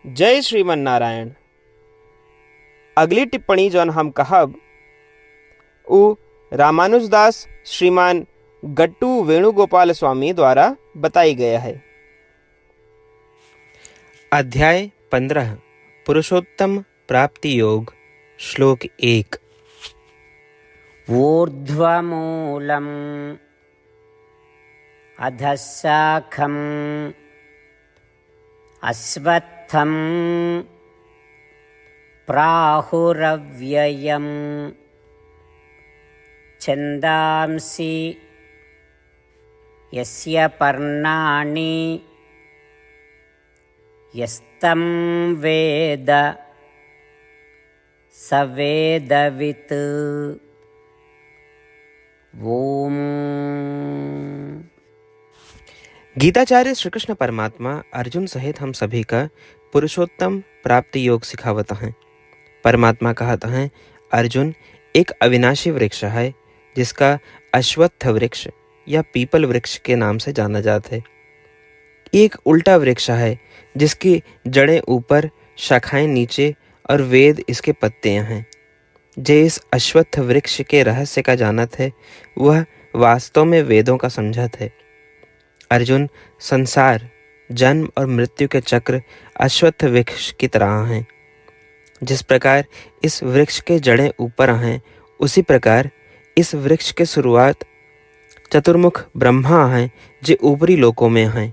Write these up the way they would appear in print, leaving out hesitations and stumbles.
जय श्रीमन नारायण। अगली टिप्पणी जौन हम कहब उ रामानुजदास श्रीमान गट्टू वेणुगोपाल स्वामी द्वारा बताई गया है। अध्याय 15 पुरुषोत्तम प्राप्ति योग। श्लोक 1। ऊर्ध्वमूलम् अधः शाखम् अश्वत्थम् प्राहुरव्ययम् छन्दांसि यस्य पर्णानि यस्तं वेद स वेदवित्। ओम। गीताचार्य श्री कृष्ण परमात्मा अर्जुन सहित हम सभी का पुरुषोत्तम प्राप्ति योग सिखावत हैं। परमात्मा कहता है, अर्जुन एक अविनाशी वृक्ष है जिसका अश्वत्थ वृक्ष या पीपल वृक्ष के नाम से जाना जाता है। एक उल्टा वृक्ष है जिसकी जड़ें ऊपर, शाखाएं नीचे और वेद इसके पत्तियां हैं। जे इस अश्वत्थ वृक्ष के रहस्य का जानत है वह वास्तव में वेदों का समझत है। अर्जुन, संसार, जन्म और मृत्यु के चक्र अश्वत्थ वृक्ष की तरह हैं। जिस प्रकार इस वृक्ष के जड़ें ऊपर हैं, उसी प्रकार इस वृक्ष के शुरुआत चतुर्मुख ब्रह्मा हैं जो ऊपरी लोकों में हैं।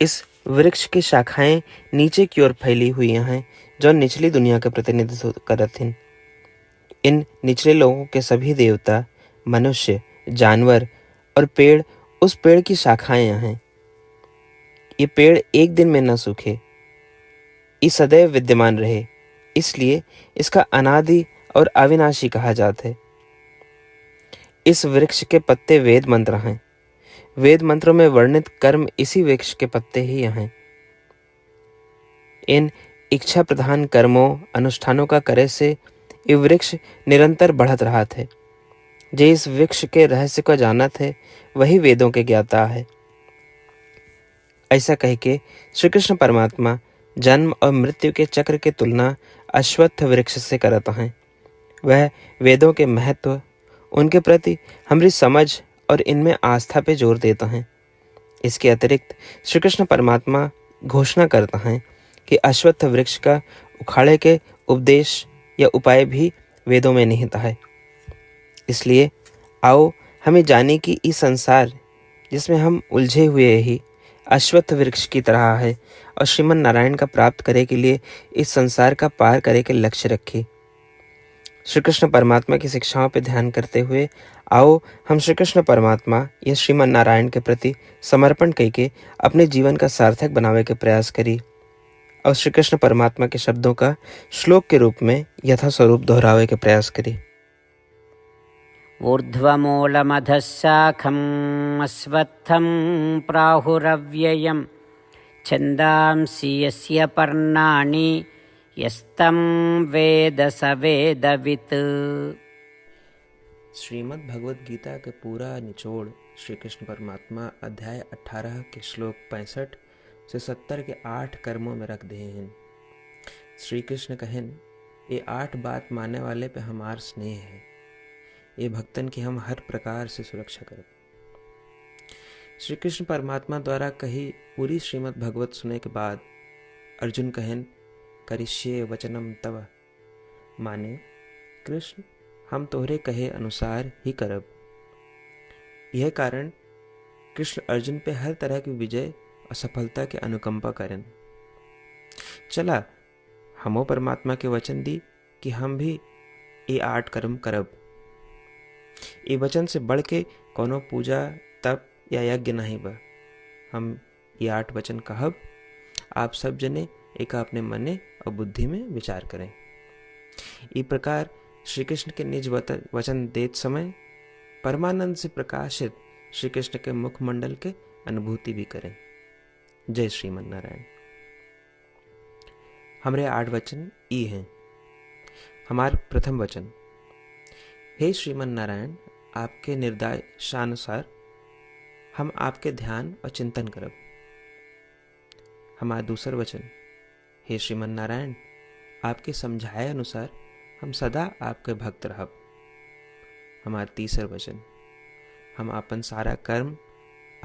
इस वृक्ष की शाखाएं नीचे की ओर फैली हुई हैं जो निचली दुनिया का प्रतिनिधित्व करत हैं। इन निचले लोगों के सभी देवता, मनुष्य, जानवर और पेड़ उस पेड़ की शाखाएं हैं। ये पेड़ एक दिन में न सूखे, ये सदैव विद्यमान रहे, इसलिए इसका अनादि और अविनाशी कहा जाता है। इस वृक्ष के पत्ते वेद मंत्र हैं। वेद मंत्रों में वर्णित कर्म इसी वृक्ष के पत्ते ही हैं। इन इच्छा प्रधान कर्मों अनुष्ठानों का करे से ये वृक्ष निरंतर बढ़त रहा थे। जे इस वृक्ष के रहस्य को जानत है वही वेदों के ज्ञाता है। ऐसा कह के श्री कृष्ण परमात्मा जन्म और मृत्यु के चक्र की तुलना अश्वत्थ वृक्ष से करता है। वह वेदों के महत्व, उनके प्रति हमारी समझ और इनमें आस्था पे जोर देता है। इसके अतिरिक्त श्री कृष्ण परमात्मा घोषणा करता है कि अश्वत्थ वृक्ष का उखाड़े के उपदेश या उपाय भी वेदों में निहित है। इसलिए आओ हमें जाने कि इस संसार जिसमें हम उलझे हुए ही अश्वत्थ वृक्ष की तरह है और श्रीमन नारायण का प्राप्त करे के लिए इस संसार का पार करे के लक्ष्य रखे। श्री कृष्ण परमात्मा की शिक्षाओं पर ध्यान करते हुए आओ हम श्री कृष्ण परमात्मा या श्रीमन नारायण के प्रति समर्पण करके अपने जीवन का सार्थक बनावे के प्रयास करी और श्री कृष्ण परमात्मा के शब्दों का श्लोक के रूप में यथास्वरूप दोहरावे के प्रयास करी। ऊर्ध्वमूलमधः शाखम् अश्वत्थं प्राहुरव्ययम् छन्दांसि यस्य पर्णानि यस्तं वेद स वेदवित्। श्रीमद् भगवद गीता के पूरा निचोड़ श्री कृष्ण परमात्मा अध्याय 18 के श्लोक 65 से 70 के 8 कर्मों में रख दे हैं। श्री कृष्ण कहन, ये 8 बात मानने वाले पे हमार स्नेह है। ये भक्तन की हम हर प्रकार से सुरक्षा करें। श्री कृष्ण परमात्मा द्वारा कही पूरी श्रीमद् भगवत सुने के बाद अर्जुन कहन, करिष्ये वचनम तव, माने कृष्ण हम तोहरे कहे अनुसार ही करब। यह कारण कृष्ण अर्जुन पे हर तरह की विजय और सफलता के अनुकंपा करें। चला हमो परमात्मा के वचन दी कि हम भी ये 8 कर्म करब। ये वचन से बढ़ के कोनो पूजा, तप या यज्ञ नहीं बा। हम ये 8 वचन कहब, आप सब जने एक अपने मने और बुद्धि में विचार करें। इस प्रकार श्री कृष्ण के निज वचन देत समय परमानंद से प्रकाशित श्री कृष्ण के मुखमंडल के अनुभूति भी करें। जय श्रीमन नारायण। हमारे 8 वचन ई हैं। हमार प्रथम वचन, हे श्रीमन नारायण, आपके निर्देशानुसार हम आपके ध्यान और चिंतन करब। हमारा दूसर वचन, हे श्रीमन नारायण, आपके समझाए अनुसार हम सदा आपके भक्त रहब। हमारा तीसर वचन, हम अपन सारा कर्म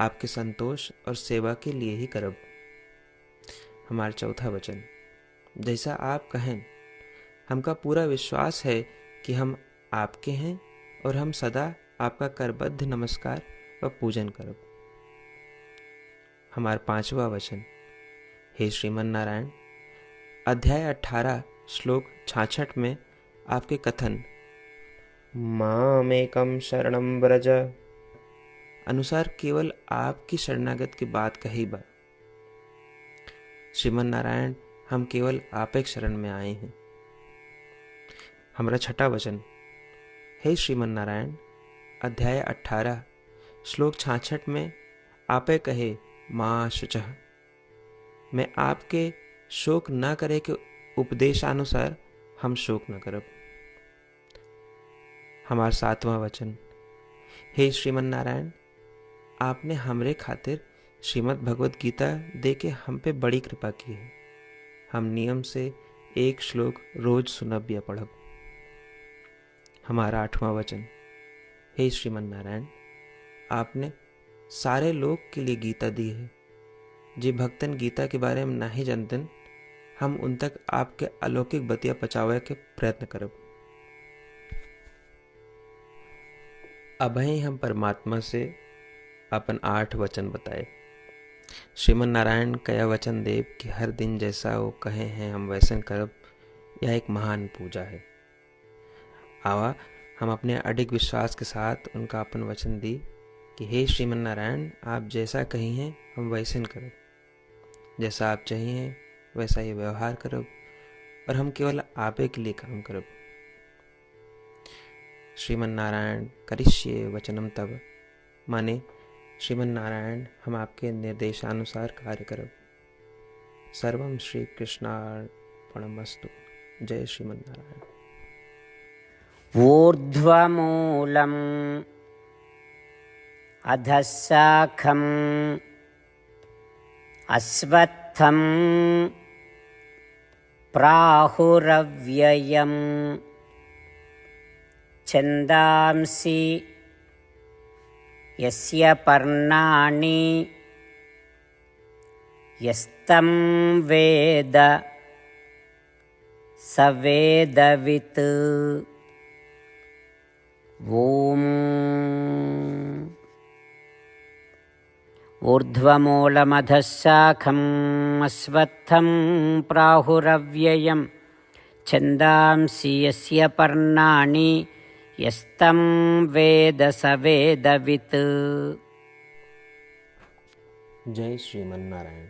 आपके संतोष और सेवा के लिए ही करब। हमारा चौथा वचन, जैसा आप कहें, हमका पूरा विश्वास है कि हम आपके हैं और हम सदा आपका करबद्ध नमस्कार व पूजन करब। हमारा पांचवा वचन, हे श्रीमन नारायण, अध्याय 18 श्लोक 66 में आपके कथन मामेकम शरणम व्रज अनुसार केवल आपकी शरणागत की बात कही बा। श्रीमन नारायण, हम केवल आप एक शरण में आए हैं। हमारा छठा वचन, हे श्रीमन नारायण, अध्याय 18 श्लोक 66 में आपे कहे माँ शुचः, मैं आपके शोक न करे के उपदेशानुसार हम शोक न करब। हमारा सातवां वचन, हे श्रीमन नारायण, आपने हमरे खातिर श्रीमद् भगवत गीता दे के हम पे बड़ी कृपा की है। हम नियम से एक श्लोक रोज सुनब या पढ़ब। हमारा आठवां वचन, हे श्रीमन नारायण, आपने सारे लोग के लिए गीता दी है। जे भक्तन गीता के बारे में नहीं जानतन, हम उन तक आपके अलौकिक बतिया पहुंचावे के प्रयत्न करब। अभय हम परमात्मा से अपन 8 वचन बताए। श्रीमन नारायण कया वचन देव कि हर दिन जैसा वो कहे हैं हम वैसन करब, यह एक महान पूजा है। आवा हम अपने अडिग विश्वास के साथ उनका अपन वचन दी कि हे श्रीमन नारायण, आप जैसा कही हैं हम वैसन करब, जैसा आप चाहिए वैसा ही व्यवहार करब और हम केवल आपे के लिए काम करब। श्रीमन नारायण करिष्ये वचनम तब, माने श्रीमन नारायण हम आपके निर्देशानुसार कार्य करब। सर्वम श्री कृष्णार्पणमस्तु। जय श्रीमन नारायण। ऊर्ध्वमूलम् अधः शाखम् अश्वत्थं प्राहुरव्ययम् छन्दांसि यस्य पर्णानि यस्तं वेद स वेदवित्। ॐ ऊर्ध्वमूलमधः शाखम् अश्वत्थं प्राहुरव्ययम् छन्दांसि यस्य पर्णानि यस्तं वेद स वेदवित्। जय श्रीमन नारायण।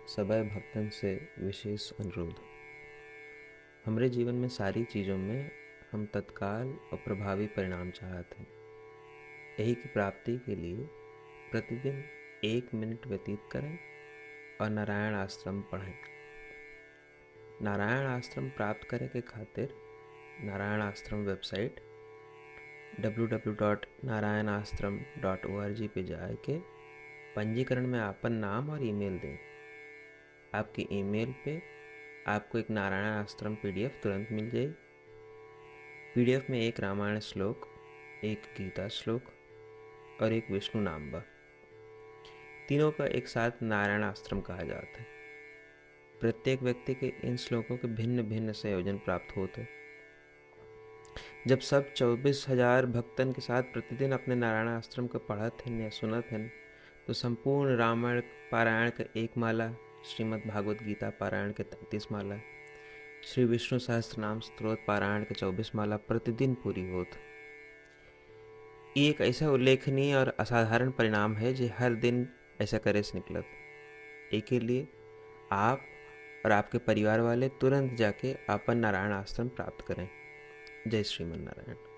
सबै भक्तन से विशेष अनुरोध, हमरे जीवन में सारी चीज़ों में हम तत्काल और प्रभावी परिणाम चाहते हैं। यही की प्राप्ति के लिए प्रतिदिन 1 मिनट व्यतीत करें और नारायण आश्रम पढ़ें। नारायण आश्रम प्राप्त करे के खातिर नारायण आश्रम वेबसाइट www.narayanashram.org पे जाए के पंजीकरण में आपन नाम और ईमेल दें। आपकी ईमेल पे आपको एक नारायण आश्रम PDF तुरंत मिल जाए। PDF में एक रामायण श्लोक, एक गीता श्लोक और एक विष्णु नाम बा। तीनों का एक साथ नारायण आश्रम कहा जाता है। प्रत्येक व्यक्ति के इन श्लोकों के भिन्न भिन्न संयोजन प्राप्त होते। जब सब 24,000 भक्तन के साथ प्रतिदिन अपने नारायण आश्रम को पढ़त हैं या सुनत हैं, तो संपूर्ण रामायण पारायण का 1 माला, श्रीमद् भागवत गीता पारायण के 33 माला, श्री विष्णु सहस्त्रनाम स्तोत्र पारायण के 24 माला प्रतिदिन पूरी होत। ये एक ऐसा उल्लेखनीय और असाधारण परिणाम है जो हर दिन ऐसा करे से निकलत। एक के लिए आप और आपके परिवार वाले तुरंत जाके अपन नारायण आश्रम प्राप्त करें। जय श्रीमन नारायण।